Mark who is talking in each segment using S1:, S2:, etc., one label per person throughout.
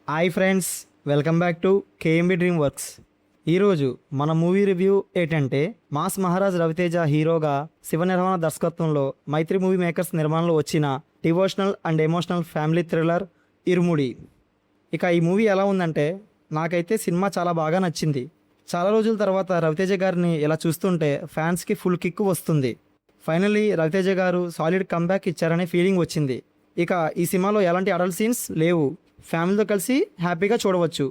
S1: Hi friends, welcome back to KMB dream works. ఈరోజు మన movie review ఏంటంటే mass Maharaj Raviteja హీరోగా శివ నిర్మాణ దర్శకత్వంలో మైత్రి మూవీ మేకర్స్ నిర్మాణంలో వచ్చిన devotional and emotional family thriller Irumudi. ఇక ఈ మూవీ ఎలా ఉందంటే నాకైతే సినిమా చాలా బాగా నచ్చింది. చాలా రోజుల తర్వాత రవితేజ గారిని ఇలా చూస్తుంటే ఫ్యాన్స్కి ఫుల్ కిక్ వస్తుంది. ఫైనల్లీ రవితేజ గారు సాలిడ్ కంబ్యాక్ ఇచ్చారనే ఫీలింగ్ వచ్చింది. ఇక ఈ సినిమాలో ఎలాంటి అడల్ట్ సీన్స్ లేవు, ఫ్యామిలీతో కలిసి హ్యాపీగా చూడవచ్చు.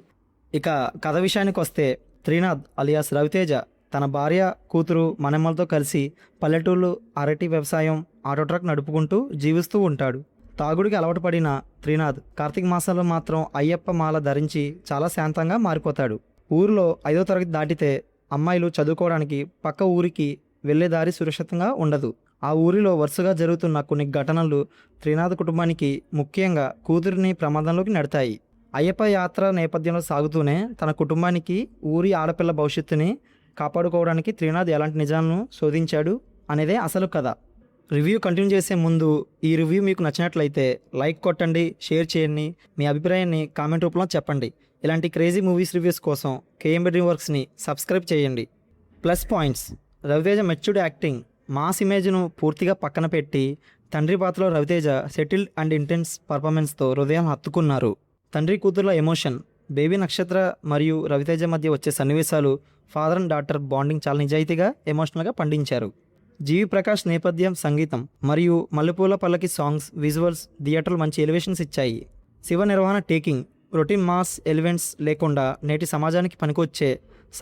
S1: ఇక కథ విషయానికి వస్తే త్రినాథ్ అలియాస్ రవితేజ తన భార్య, కూతురు, మనమ్మలతో కలిసి పల్లెటూళ్ళు అరటి వ్యవసాయం, ఆటో ట్రక్ నడుపుకుంటూ జీవిస్తూ ఉంటాడు. తాగుడికి అలవాటు పడిన త్రినాథ్ కార్తీక మాసంలో మాత్రం అయ్యప్ప మాల ధరించి చాలా శాంతంగా మారిపోతాడు. ఊరిలో 5వ తరగతి దాటితే అమ్మాయిలు చదువుకోవడానికి పక్క ఊరికి వెళ్లే దారి సురక్షితంగా ఉండదు. ఆ ఊరిలో వరుసగా జరుగుతున్న కొన్ని ఘటనలు త్రినాథ్ కుటుంబానికి, ముఖ్యంగా కూతురిని ప్రమాదంలోకి నెడతాయి. అయ్యప్ప యాత్ర నేపథ్యంలో సాగుతూనే తన కుటుంబానికి, ఊరి ఆడపిల్ల భవిష్యత్తుని కాపాడుకోవడానికి త్రినాథ్ ఎలాంటి నిజాలను శోధించాడు అనేదే అసలు కథ. రివ్యూ కంటిన్యూ చేసే ముందు ఈ రివ్యూ మీకు నచ్చినట్లయితే లైక్ కొట్టండి, షేర్ చేయండి, మీ అభిప్రాయాన్ని కామెంట్ రూపంలో చెప్పండి. ఇలాంటి క్రేజీ మూవీస్ రివ్యూస్ కోసం కేఎంబి డ్రీమ్ వర్క్స్ని సబ్స్క్రైబ్ చేయండి. Plus points: Raviteja matured acting, mass ఇమేజ్ను పూర్తిగా పక్కన పెట్టి తండ్రి పాత్రలో రవితేజ సెటిల్డ్ అండ్ ఇంటెన్స్ పర్ఫార్మెన్స్తో హృదయం హత్తుకున్నారు. తండ్రి కూతుర్ల ఎమోషన్, బేబీ నక్షత్ర మరియు రవితేజ మధ్య వచ్చే సన్నివేశాలు, ఫాదర్ అండ్ డాటర్ బాండింగ్ చాలా నిజాయితీగా, ఎమోషనల్గా పండించారు. జీవి ప్రకాష్ నేపథ్యం, సంగీతం మరియు మల్లెపూల పల్లకి సాంగ్స్, విజువల్స్ థియేటర్లు మంచి ఎలివేషన్స్ ఇచ్చాయి. శివ నిర్వహణ టేకింగ్, రొటీన్ మాస్ ఎలిమెంట్స్ లేకుండా నేటి సమాజానికి పనికొచ్చే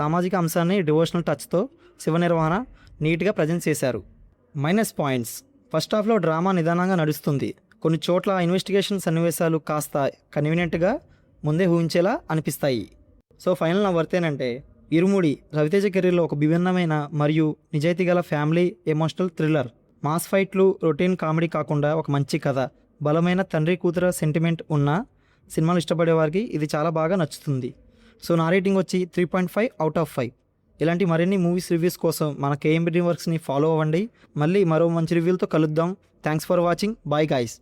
S1: సామాజిక అంశాన్ని డివోషనల్ టచ్తో శివ నిర్వహణ నీట్గా ప్రజెంట్ చేశారు. మైనస్ పాయింట్స్: ఫస్ట్ హాఫ్లో డ్రామా నిదానంగా నడుస్తుంది. కొన్ని చోట్ల ఇన్వెస్టిగేషన్ సన్నివేశాలు కాస్త కన్వీనియంట్గా ముందే ఊహించేలా అనిపిస్తాయి. సో ఫైనల్ నా వర్తేనంటే ఇరుముడి రవితేజ కెరీర్లో ఒక విభిన్నమైన మరియు నిజాయితీ గల ఫ్యామిలీ ఎమోషనల్ థ్రిల్లర్. మాస్ ఫైట్లు, రొటీన్ కామెడీ కాకుండా ఒక మంచి కథ, బలమైన తండ్రి కూతుర సెంటిమెంట్ ఉన్న సినిమాలు ఇష్టపడే వారికి ఇది చాలా బాగా నచ్చుతుంది. సో నా రేటింగ్ వచ్చి 3.5/5. ఇలాంటి మరిన్ని మూవీస్ రివ్యూస్ కోసం మన కేఎంబి డ్రీమ్ వర్క్స్ని ఫాలో అవ్వండి. మళ్ళీ మరో మంచి రివ్యూలతో కలుద్దాం. Thanks for watching. Bye guys.